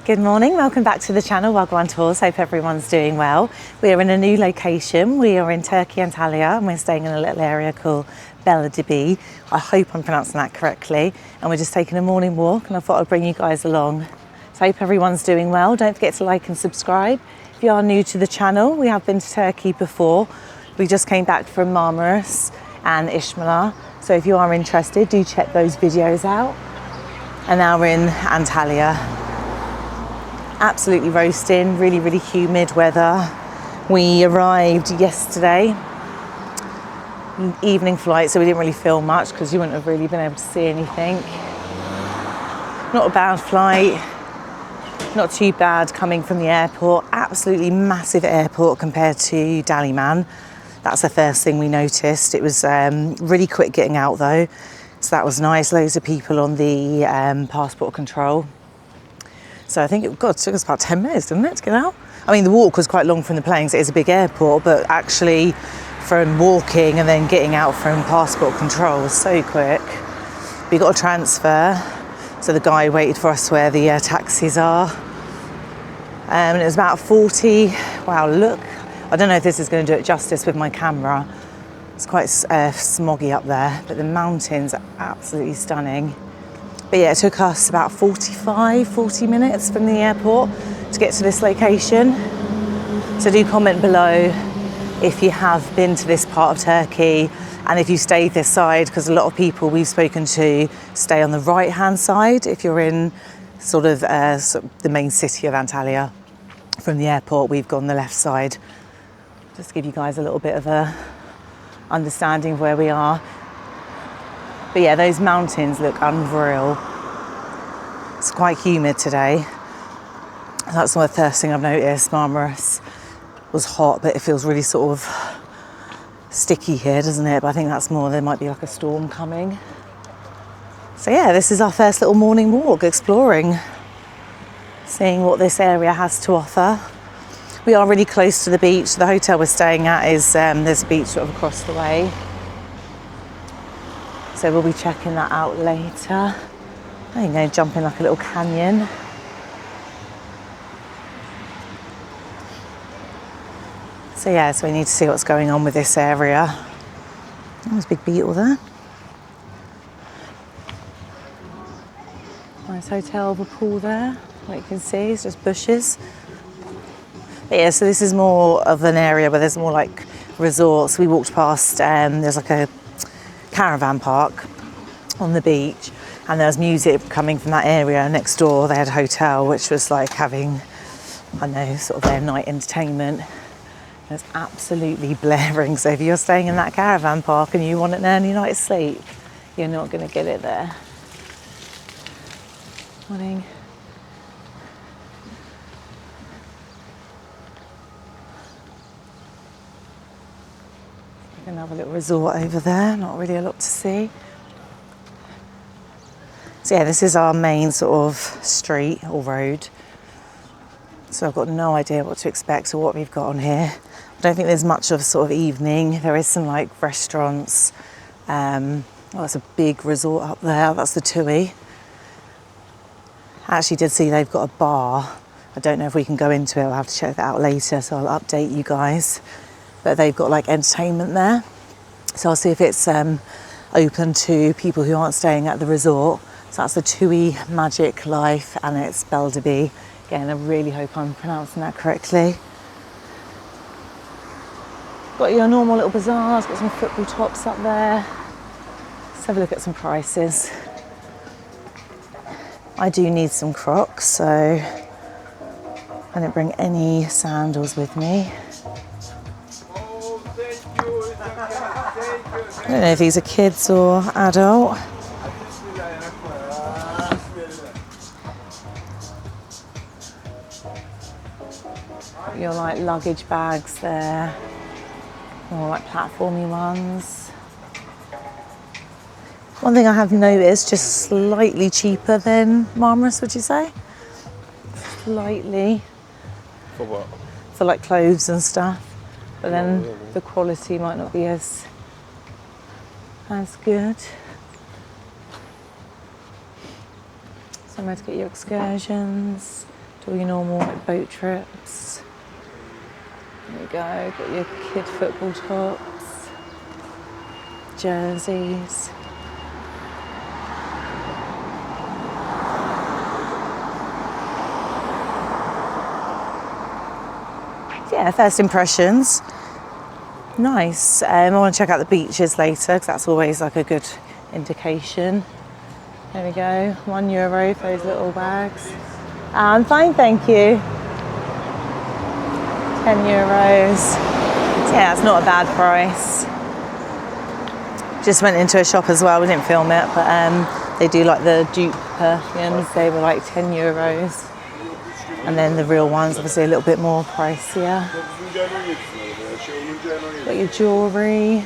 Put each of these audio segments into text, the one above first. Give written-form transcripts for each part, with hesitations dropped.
Good morning, welcome back to the channel, Wagwan Tours. Hope everyone's doing well. We are in a new location. We are in Turkey, Antalya, and we're staying in a little area called Beldibi. I hope I'm pronouncing that correctly. And we're just taking a morning walk, and I thought I'd bring you guys along. So I hope everyone's doing well. Don't forget to like and subscribe. If you are new to the channel, we have been to Turkey before. We just came back from Marmaris and Ishmael. So if you are interested, do check those videos out. And now we're in Antalya. Absolutely roasting, really humid weather. We arrived yesterday, evening flight, so we didn't really feel much because you wouldn't have really been able to see anything. Not a bad flight, not too bad coming from the airport. Absolutely massive airport compared to Daliman. That's the first thing we noticed. It was really quick getting out though, so that was nice. Loads of people on the passport control. So I think it took us about 10 minutes, didn't it, to get out? I mean, the walk was quite long from the plane, so it is a big airport, but actually from walking and then getting out from passport control was so quick. We got a transfer, so the guy waited for us where the taxis are. And it was about 40, wow, look. I don't know if this is going to do it justice with my camera. It's quite smoggy up there, but the mountains are absolutely stunning. But yeah, it took us about 40 minutes from the airport to get to this location. So do comment below if you have been to this part of Turkey and if you stayed this side, because a lot of people we've spoken to stay on the right hand side if you're in sort of the main city of Antalya. From the airport, we've gone the left side. Just to give you guys a little bit of a understanding of where we are. But yeah, those mountains look unreal. It's quite humid today. That's the first thing I've noticed. Marmaris was hot, but it feels really sort of sticky here, doesn't it? But I think that's more, there might be like a storm coming. So yeah, this is our first little morning walk, exploring, seeing what this area has to offer. We are really close to the beach. The hotel we're staying at is, there's a beach sort of across the way. So we'll be checking that out later. I'm going to jump in like a little canyon. So yeah, so we need to see what's going on with this area. Oh, there's a big beetle there. Nice hotel with a pool there. What you can see is just bushes. But yeah, so this is more of an area where there's more like resorts. We walked past, there's like a caravan park on the beach, and there was music coming from that area. Next door they had a hotel which was like having, I don't know, sort of their night entertainment. It was absolutely blaring, so if you're staying in that caravan park and you want an early night's sleep, you're not going to get it there. Morning. Another little resort over there, not really a lot to see. So yeah, this is our main sort of street or road. So I've got no idea what to expect or what we've got on here. I don't think there's much of sort of evening. There is some like restaurants. Oh, that's a big resort up there. That's the Tui. I actually did see they've got a bar. I don't know if we can go into it. I'll have to check that out later, so I'll update you guys. But they've got like entertainment there. So I'll see if it's open to people who aren't staying at the resort. So that's the Tui Magic Life, and it's Beldibi. Again, I really hope I'm pronouncing that correctly. Got your normal little bazaars, got some football tops up there. Let's have a look at some prices. I do need some Crocs, so I didn't bring any sandals with me. I don't know if these are kids or adult. Your like luggage bags there, more like platformy ones. One thing I have noticed, just slightly cheaper than Marmaris, would you say? Slightly. For what? For like clothes and stuff. But then the quality might not be as good. Somewhere to get your excursions, for your normal like, boat trips. There you go, got your kid football tops, jerseys. Yeah, first impressions, nice. I want to check out the beaches later because that's always like a good indication. There we go, €1 for those little bags. I'm fine, thank you. €10. Yeah, it's not a bad price. Just went into a shop as well, we didn't film it, but they do like the dupe perfumes, they were like €10. And then the real ones, obviously a little bit more pricier. Got your jewellery.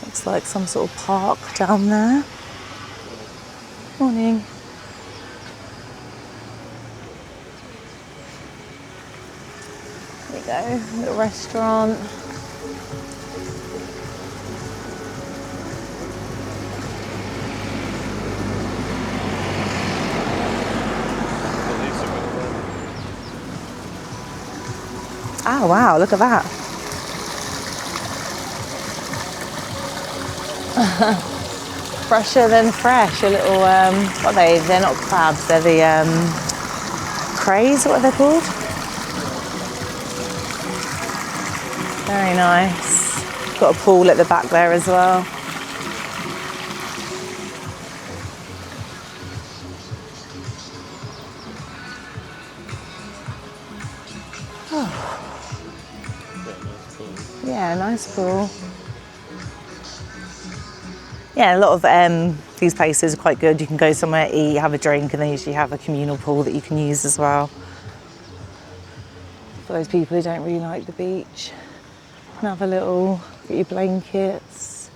Looks like some sort of park down there. Morning. There you go, little restaurant. Oh wow, look at that. Fresher than fresh, a little, what are they? They're not crabs, they're the crays, what are they called? Very nice. Got a pool at the back there as well. Yeah, nice pool. Yeah, a lot of these places are quite good. You can go somewhere, eat, have a drink, and they usually have a communal pool that you can use as well. For those people who don't really like the beach. Another little, get your blankets.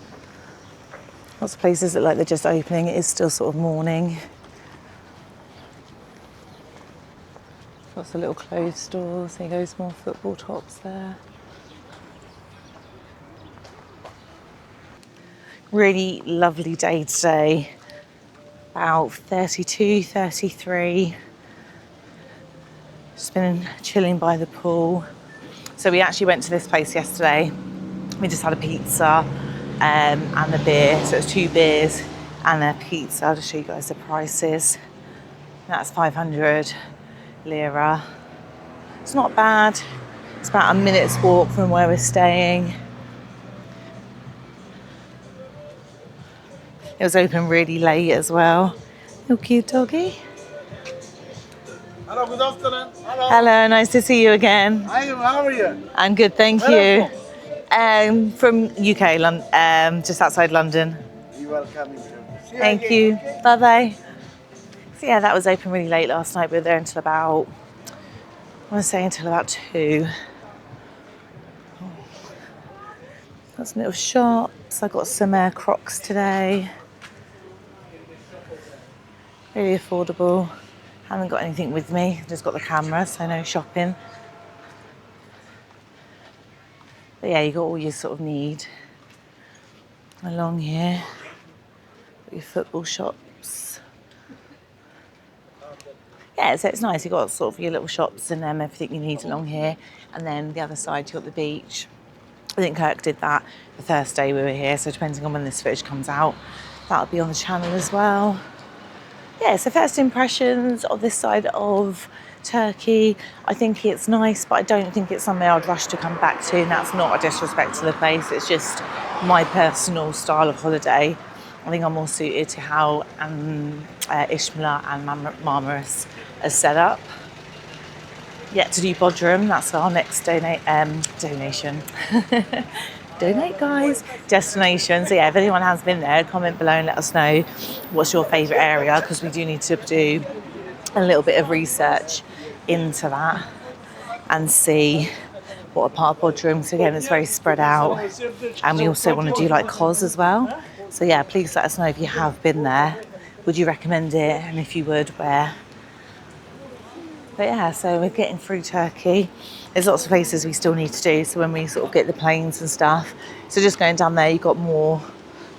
Lots of places look like they're just opening. It is still sort of morning. Lots of little clothes stores. There you go, small football tops there. Really lovely day today, about 32, 33. Just been chilling by the pool. So we actually went to this place yesterday. We just had a pizza and a beer. So it was 2 beers and a pizza. I'll just show you guys the prices. That's 500 lira. It's not bad. It's about a minute's walk from where we're staying. It was open really late as well. Little cute doggy. Hello, good afternoon. Hello, nice to see you again. Hi, how are you? I'm good, thank you. From UK, just outside London. You're welcome. Thank you. Bye bye. So yeah, that was open really late last night. We were there until about, I want to say until about 2. Got some little shops. I got some Crocs today. Really affordable. Haven't got anything with me, just got the camera, so no shopping. But yeah, you got all your sort of need along here. Got your football shops. Yeah, so it's nice. You got sort of your little shops and everything you need along here. And then the other side, you got the beach. I think Kirk did that the first day we were here, so depending on when this footage comes out, that'll be on the channel as well. Yeah, so first impressions of this side of Turkey. I think it's nice, but I don't think it's somewhere I'd rush to come back to, and that's not a disrespect to the place. It's just my personal style of holiday. I think I'm more suited to how Ishmla and Marmaris are set up. Yet to do Bodrum, that's our next donation. Donate, guys. Destination. So yeah, if anyone has been there, comment below and let us know what's your favourite area, because we do need to do a little bit of research into that and see what a part of Bodrum. So again, it's very spread out, and we also want to do like Kos as well. So yeah, please let us know if you have been there. Would you recommend it? And if you would, where? But yeah, so we're getting through Turkey. There's lots of places we still need to do, so when we sort of get the planes and stuff. So just going down there, you've got more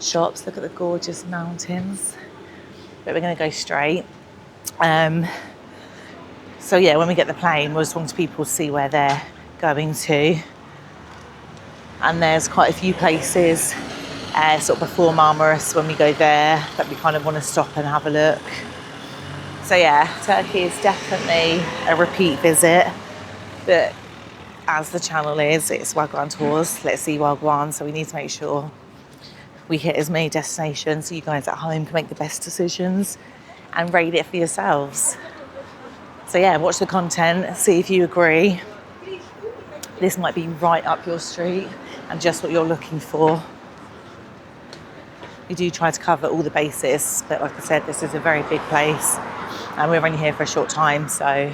shops. Look at the gorgeous mountains. But we're going to go straight. So yeah, when we get the plane, we just want people to see where they're going to. And there's quite a few places sort of before Marmaris when we go there that we kind of want to stop and have a look. So yeah, Turkey is definitely a repeat visit, but as the channel is, it's Wagwan Tours. Let's see Wagwan, so we need to make sure we hit as many destinations so you guys at home can make the best decisions and rate it for yourselves. So yeah, watch the content, see if you agree. This might be right up your street and just what you're looking for. We do try to cover all the bases, but like I said, this is a very big place and we're only here for a short time, so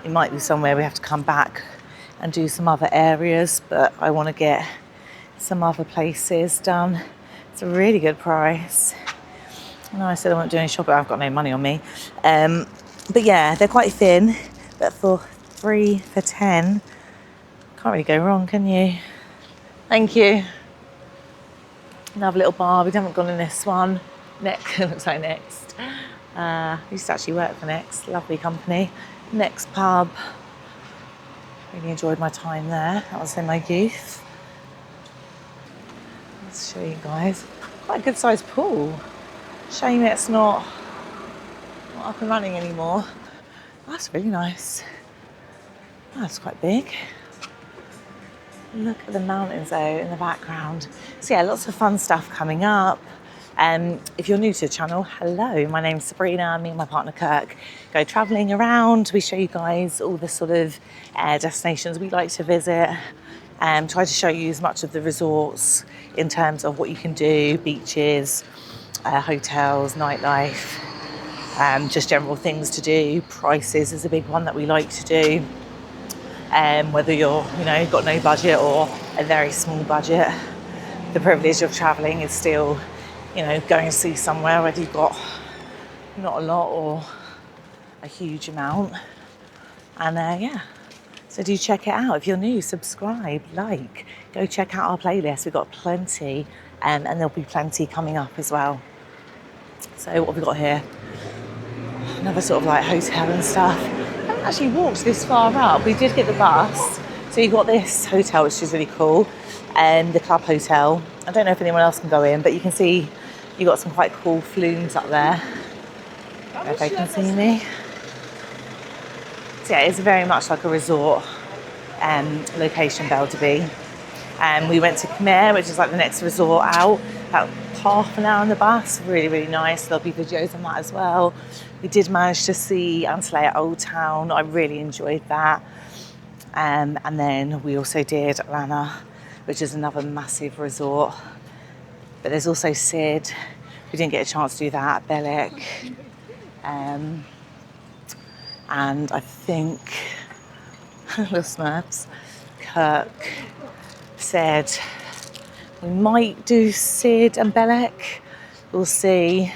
it might be somewhere we have to come back and do some other areas, but I want to get some other places done. It's a really good price. I know I said I won't do any shopping, I've got no money on me. But yeah, they're quite thin, but for 3 for 10, can't really go wrong, can you? Thank you. Another little bar. We haven't gone in this one. Next, looks like Next. I used to actually work for Next. Lovely company. Next pub. Really enjoyed my time there. That was in my youth. Let's show you guys. Quite a good sized pool. Shame it's not up and running anymore. That's really nice. That's quite big. Look at the mountains though in the background. So yeah, lots of fun stuff coming up. If you're new to the channel, hello, my name's Sabrina. Me and my partner Kirk go travelling around. We show you guys all the sort of destinations we like to visit. Try to show you as much of the resorts in terms of what you can do, beaches, hotels, nightlife, just general things to do. Prices is a big one that we like to do. Whether you're, got no budget or a very small budget, the privilege of travelling is still, going to see somewhere whether you've got not a lot or a huge amount. And yeah, so do check it out. If you're new, subscribe, like, go check out our playlist. We've got plenty, and there'll be plenty coming up as well. So what have we got here? Another sort of like hotel and stuff. I haven't actually walked this far up. We did get the bus. So you've got this hotel, which is really cool, and the club hotel. I don't know if anyone else can go in, but you can see you've got some quite cool flumes up there. I don't know if they can see me. So yeah, it's very much like a resort location, Beldibi. We went to Kemer, which is like the next resort out, about half an hour on the bus. Really, really nice. There'll be videos on that as well. We did manage to see Antalya Old Town. I really enjoyed that. And then we also did Lana, which is another massive resort. But there's also Sid. We didn't get a chance to do that. Belek. And I think, little smurfs, Kirk said we might do Sid and Belek. We'll see.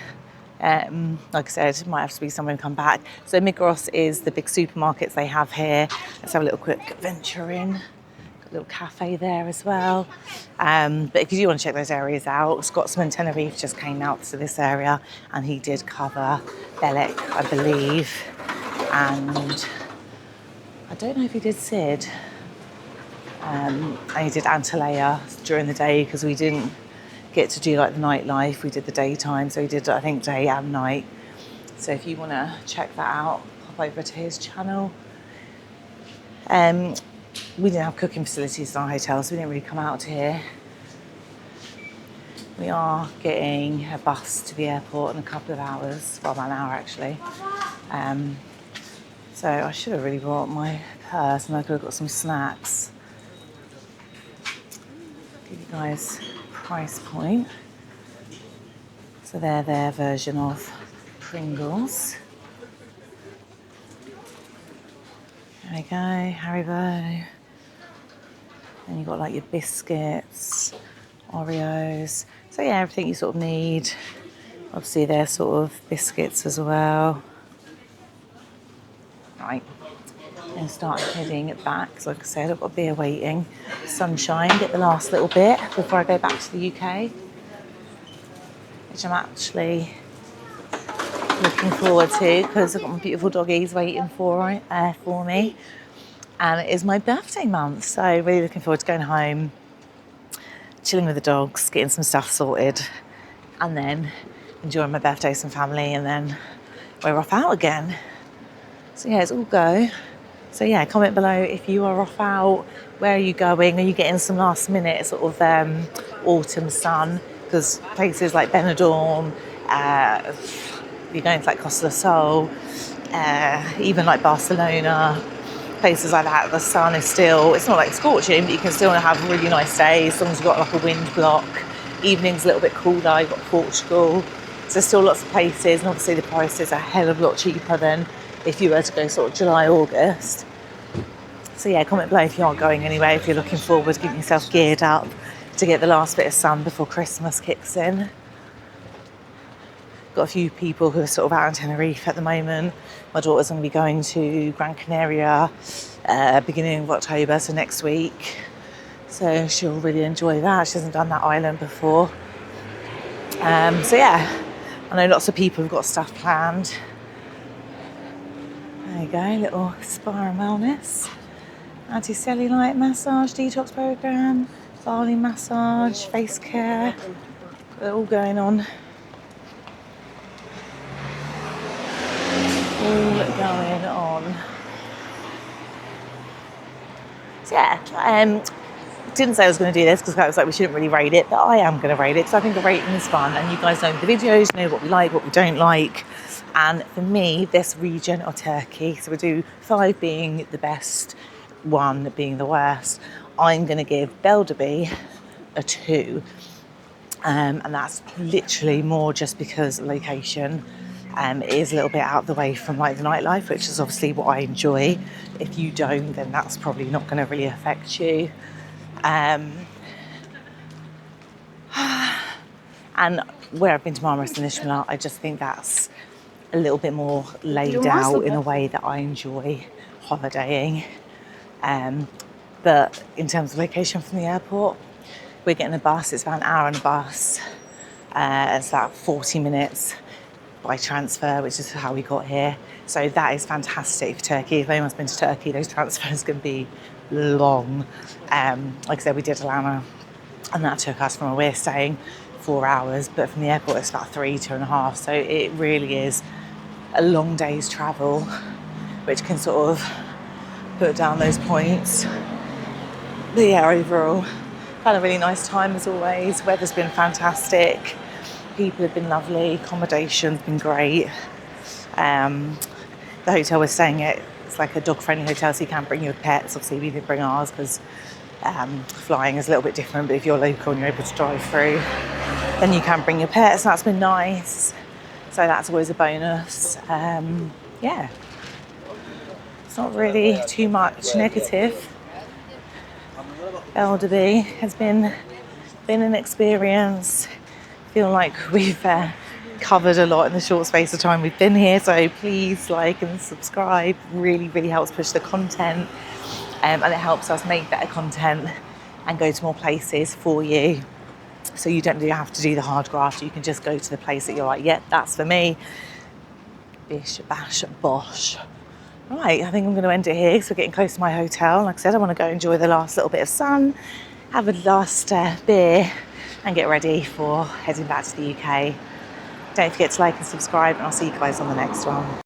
Like I said, it might have to be somewhere and come back. So Migros is the big supermarkets they have here. Let's have a little quick venture in. Got a little cafe there as well. But if you do want to check those areas out, Scotsman Tenerife just came out to this area and he did cover Belek, I believe. And I don't know if he did Sid. And he did Antalya during the day because we didn't get to do like the nightlife. We did the daytime, so we did, I think, day and night. So if you want to check that out, pop over to his channel. We didn't have cooking facilities in our hotel, so we didn't really come out here. We are getting a bus to the airport in a couple of hours, well, about an hour actually. So I should have really brought my purse and I could have got some snacks. Give you guys price point. So they're their version of Pringles. There we go, Haribo. And you've got like your biscuits, Oreos. So yeah, everything you sort of need. Obviously they're sort of biscuits as well. Right, and start heading back. So like I said, I've got beer waiting. Sunshine, get the last little bit before I go back to the UK. which I'm actually looking forward to because I've got my beautiful doggies waiting for me. And it is my birthday month, so really looking forward to going home, chilling with the dogs, getting some stuff sorted, and then enjoying my birthday with some family, and then we're off out again. So yeah, it's all go. So yeah, comment below if you are off out. Where are you going? Are you getting some last minute sort of autumn sun? Because places like Benidorm, you're going to like Costa del Sol, even like Barcelona, places like that, the sun is still, it's not like scorching, but you can still have a really nice day as long as you've got like a wind block. Evening's a little bit cooler, you've got Portugal. So there's still lots of places, and obviously the prices are a hell of a lot cheaper than if you were to go sort of July, August. So yeah, comment below if you aren't going anywhere, if you're looking forward to getting yourself geared up to get the last bit of sun before Christmas kicks in. Got a few people who are sort of out in Tenerife at the moment. My daughter's going to be going to Gran Canaria beginning of October, so next week. So she'll really enjoy that. She hasn't done that island before. So yeah, I know lots of people have got stuff planned. There you go, little spa and wellness. Anti-cellulite massage, detox program, Bali massage, face care. They're all going on. All going on. So yeah, didn't say I was going to do this because I was like, we shouldn't really rate it, but I am going to rate it because I think the rating is fun, and you guys know the videos, know what we like, what we don't like. And for me, this region of Turkey, so we do 5 being the best, 1 being the worst. I'm going to give Beldibi a 2, and that's literally more just because location. It is a little bit out of the way from like the nightlife, which is obviously what I enjoy. If you don't, then that's probably not going to really affect you. And where I've been to Marmaris and Ishmael, I just think that's a little bit more laid out in a way that I enjoy holidaying. But in terms of location from the airport, we're getting a bus. It's about an hour on a bus. It's about 40 minutes by transfer, which is how we got here. So that is fantastic for Turkey. If anyone's been to Turkey, those transfers can be long. Like I said, we did Atlanta, and that took us from where we're staying 4 hours, but from the airport it's about 2.5. So it really is a long day's travel, which can sort of put down those points. But yeah, overall, had a really nice time as always. Weather's been fantastic. People have been lovely. Accommodation's been great. The hotel we're staying at, it's like a dog-friendly hotel, so you can bring your pets. Obviously, we didn't bring ours because flying is a little bit different, but if you're local and you're able to drive through, then you can bring your pets. That's been nice. So that's always a bonus. Yeah. It's not really too much negative. Beldibi has been an experience. Feel like we've covered a lot in the short space of time we've been here, so please like and subscribe. Really helps push the content, and it helps us make better content and go to more places for you, so you don't really have to do the hard graft. You can just go to the place that you're like, yeah, that's for me. Bish bash bosh. Right, I think I'm going to end it here because we're getting close to my hotel. Like I said, I want to go enjoy the last little bit of sun, have a last beer, and get ready for heading back to the UK. Don't forget to like and subscribe, and I'll see you guys on the next one.